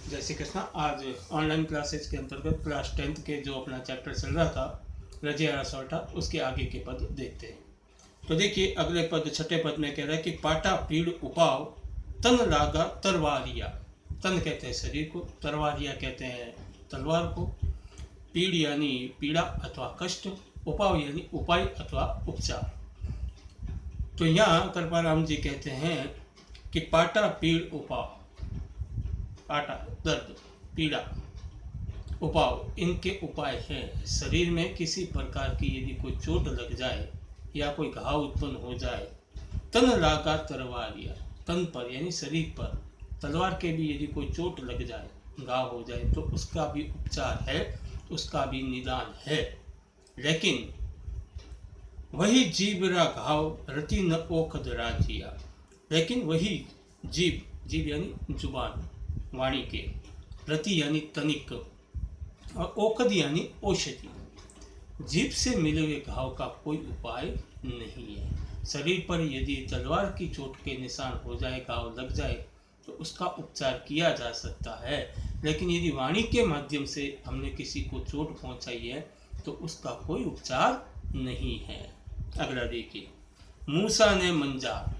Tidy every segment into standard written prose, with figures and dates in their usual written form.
जय श्री कृष्णा। आज online classes के अंतर्गत क्लास 10th के जो अपना चैप्टर चल रहा था रजिया रसोटा, उसके आगे के पद देखते हैं। तो देखिए अगले पद छठे पद में कह रहा है कि पाटा पीड़ उपाव तन लागा तरवारिया। तन कहते हैं शरीर को, तरवारिया कहते हैं तलवार को। पीड़ यानी पीड़ा अथवा कष्ट, उपाव यानी उपाय अथवा उपचार। तो यहाँ कृपाराम जी कहते हैं कि पाटा पीड़ उपाव, पाटा दर्द, पीड़ा, उपाव इनके उपाय हैं। शरीर में किसी प्रकार की यदि कोई चोट लग जाए या कोई घाव उत्पन्न हो जाए, तन लागा तरवारिया, तन पर यानी शरीर पर तलवार के भी यदि कोई चोट लग जाए, घाव हो जाए, तो उसका भी उपचार है, उसका भी निदान है। लेकिन वही जीवरा घाव रति न ओखद राजिया, लेकिन वही जीव, जीव यानी जुबान, वाणी के, रति यानी तनिक और ओखद यानी औषधि, जीभ से मिले हुए घाव का कोई उपाय नहीं है। शरीर पर यदि तलवार की चोट के निशान हो जाए, घाव लग जाए, तो उसका उपचार किया जा सकता है। लेकिन यदि वाणी के माध्यम से हमने किसी को चोट पहुंचाई है तो उसका कोई उपचार नहीं है। अगला देखिए, मूसा ने मंजार,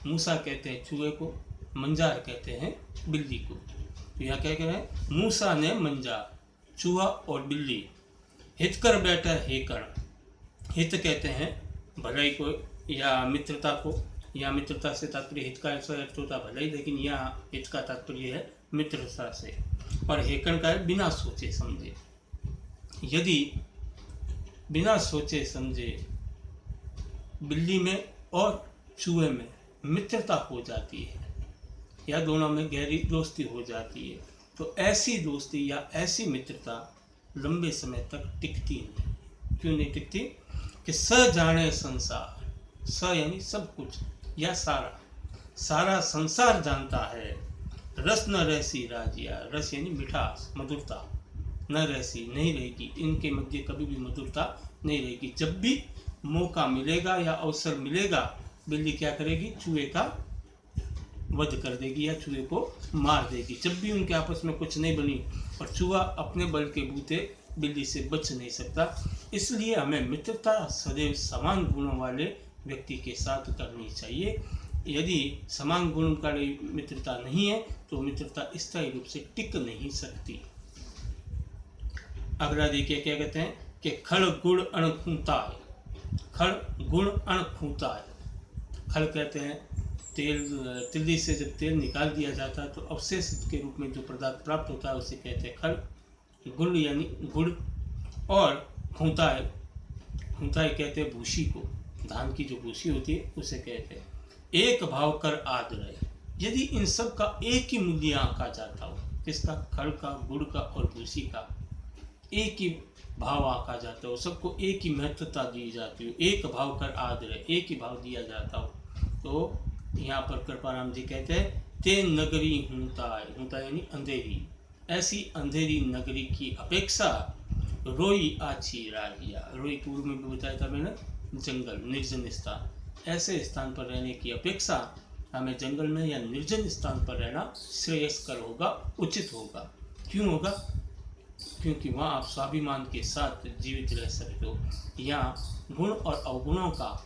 मूसा कहते हैं चूहे को, मंजार कहते हैं बिल्ली को। तो यहाँ क्या कह रहे हैं, मूसा ने मंजार, चूहा और बिल्ली, हित कर बैठा हेकड़। हित कहते हैं भलाई को या मित्रता को, या मित्रता से तात्पर्य हित का अर्थ होता भलाई, लेकिन यहाँ हित का तात्पर्य है मित्रता से। और हेकड़ का है बिना सोचे समझे। यदि बिना सोचे समझे बिल्ली में और चूहे में मित्रता हो जाती है या दोनों में गहरी दोस्ती हो जाती है, तो ऐसी दोस्ती या ऐसी मित्रता लंबे समय तक टिकती नहीं। क्यों नहीं टिकती? कि स जाने संसार, स यानी सब कुछ या सारा, सारा संसार जानता है। रस न रहसी राजिया, रस यानी मिठास, मधुरता, न रहसी नहीं रहेगी, इनके मध्य कभी भी मधुरता नहीं रहेगी। जब भी मौका मिलेगा या अवसर मिलेगा, बिल्ली क्या करेगी, चूहे का वध कर देगी या चूहे को मार देगी। जब भी उनके आपस में कुछ नहीं बनी, और चूहा अपने बल के बूते बिल्ली से बच नहीं सकता। इसलिए हमें मित्रता सदैव समान गुणों वाले व्यक्ति के साथ करनी चाहिए। यदि समान गुण वाली मित्रता नहीं है तो मित्रता स्थायी रूप से टिक नहीं सकती। अगला देखिए क्या कहते हैं कि खड़ गुड़ अणखूता है। खड़ गुड़ अणखूता है। खड़ कहते हैं तेल, तिल्ली से जब तेल निकाल दिया जाता है तो अवशेष के रूप में जो पदार्थ प्राप्त होता है उसे कहते हैं खड़। गुड़ यानी गुड़, और खूंता है, खूंता है कहते हैं भूसी को, धान की जो भूसी होती है उसे कहते हैं। एक भाव कर आदर, यदि इन सब का एक ही मूल्य आंका जाता हो, किसका, खड़ का, गुड़ का और भूसी का एक ही भाव आंका जाता हो, सबको एक ही महत्वता दी जाती हो, एक भाव कर आदर, एक ही भाव दिया जाता हो, तो यहाँ पर कृपाराम जी कहते हैं ते नगरी हूंता है, हूंता यानी अंधेरी, ऐसी अंधेरी नगरी की अपेक्षा रोई आछी राजिया, रोई पूर्व में भी बताया था मैंने, जंगल, निर्जन स्थान, ऐसे स्थान पर रहने की अपेक्षा हमें जंगल में या निर्जन स्थान पर रहना श्रेयस्कर होगा, उचित होगा। क्यों होगा? क्योंकि वहाँ आप स्वाभिमान के साथ जीवित रह सकते हो। यहाँ गुण और अवगुणों का,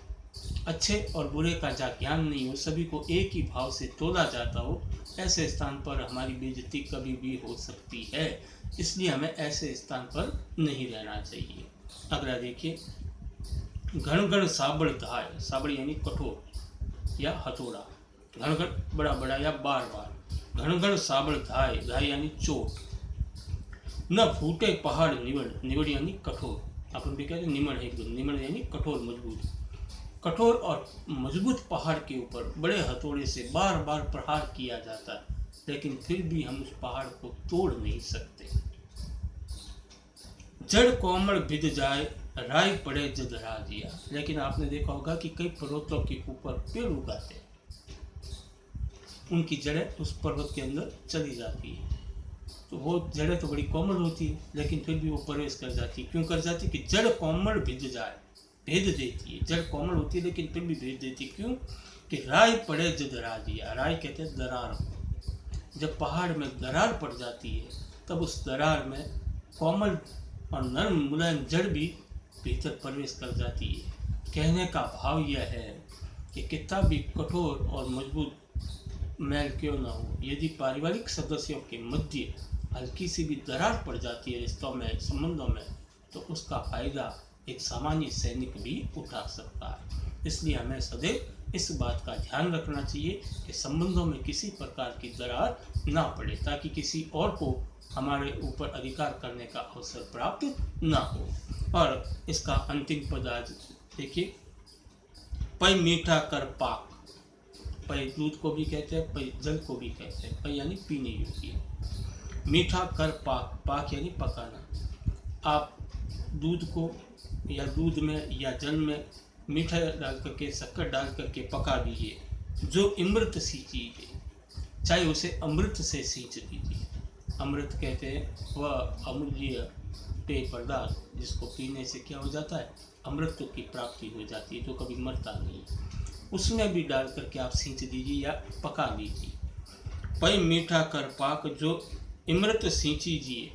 अच्छे और बुरे का जहाँ ज्ञान नहीं हो, सभी को एक ही भाव से तोला जाता हो, ऐसे स्थान पर हमारी बेइज्जती कभी भी हो सकती है। इसलिए हमें ऐसे स्थान पर नहीं रहना चाहिए। अगला देखिए, घन घन साबड़ धाय, साबड़ यानी कठोर या हथौड़ा, घन घन बड़ा बड़ा या बार बार, घन घन साबड़ धाय, धाय यानी चोट, न फूटे पहाड़ निवड़, निवड़ यानी कठोर, अपन भी कहते हैं निमड़ है एकदम, निमड़ यानी कठोर मजबूत, कठोर और मजबूत पहाड़ के ऊपर बड़े हथौड़े से बार बार प्रहार किया जाता है, लेकिन फिर भी हम उस पहाड़ को तोड़ नहीं सकते। जड़ कोमल भिद जाए राय पड़े जदरा दिया, लेकिन आपने देखा होगा कि कई पर्वतों के ऊपर पेड़ उगाते हैं, उनकी जड़ें उस पर्वत के अंदर चली जाती है, तो वो जड़ें तो बड़ी कोमल होती है, लेकिन फिर भी वो प्रवेश कर जाती है। क्यों कर जाती है? कि जड़ कोमल भिद जाए, भेद देती है। जड़ कोमल होती है लेकिन फिर भी भेद देती है। क्यों? कि राय पड़े जदरा दिया, राय कहते हैं दरार, जब पहाड़ में दरार पड़ जाती है तब उस दरार में कोमल और नर्म मुलायम जड़ भी भीतर प्रवेश कर जाती है। कहने का भाव यह है कि कितना भी कठोर और मजबूत मैल क्यों न हो, यदि पारिवारिक सदस्यों के मध्य हल्की सी भी दरार पड़ जाती है रिश्तों में, संबंधों में, तो उसका फायदा एक सामान्य सैनिक भी उठा सकता है। इसलिए हमें सदैव इस बात का ध्यान रखना चाहिए कि संबंधों में किसी प्रकार की दरार ना पड़े, ताकि किसी और को हमारे ऊपर अधिकार करने का अवसर प्राप्त ना हो। और इसका अंतिम पद आज देखिए, पै मीठा कर पाक। पै दूध को भी कहते हैं, पै जल को भी कहते हैं। पै यानी पीने योग्य, मीठा कर पाक, पाक यानी पकाना। आप दूध को या दूध में या जल में मीठा डाल करके, शक्कर डाल करके पका दीजिए। जो अमृत सी चीज है, चाहे उसे अमृत से सींच दीजिए। अमृत कहते हैं वह अमूल्य पेय पदार्थ जिसको पीने से क्या हो जाता है, अमृत की प्राप्ति हो जाती है, तो कभी मरता नहीं। उसमें भी डाल करके आप सींच दीजिए या पका लीजिए। पै मीठा कर पाक, जो अमृत सींचीजिए,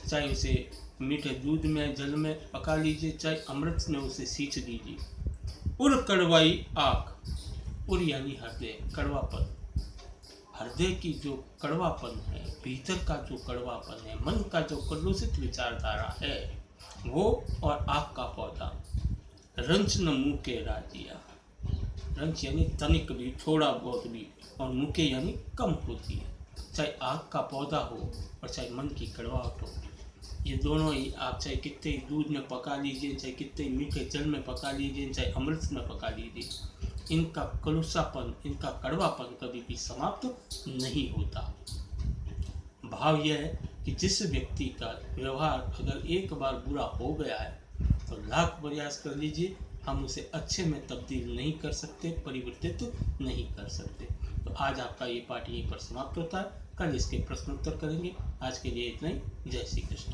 चाहे उसे मीठे दूध में जल में पका लीजिए, चाहे अमृत में उसे सींच दीजिए। उर कड़वाई आँख, उर यानी हृदय, कड़वापन। हृदय की जो कड़वापन है, भीतर का जो कड़वापन है, मन का जो कलुषित विचारधारा है, वो और आँख का पौधा। रंच न मुँह के राजिया, रंच यानी तनिक भी, थोड़ा बहुत भी, और मुके यानी कम होती है। चाहे आँख का पौधा हो और चाहे मन की कड़वाहट हो, ये दोनों ही आप चाहे कितने ही दूध में पका लीजिए, चाहे कितने ही मीठे जल में पका लीजिए, चाहे अमृत में पका लीजिए, इनका कलुषापन, इनका कड़वापन कभी भी समाप्त नहीं होता। भाव यह है कि जिस व्यक्ति का व्यवहार अगर एक बार बुरा हो गया है तो लाख प्रयास कर लीजिए, हम उसे अच्छे में तब्दील नहीं कर सकते, परिवर्तित नहीं कर सकते। तो आज आपका ये पाठ यहीं पर समाप्त होता है। कल इसके प्रश्नोत्तर करेंगे। आज के लिए इतना ही। जय श्री कृष्ण।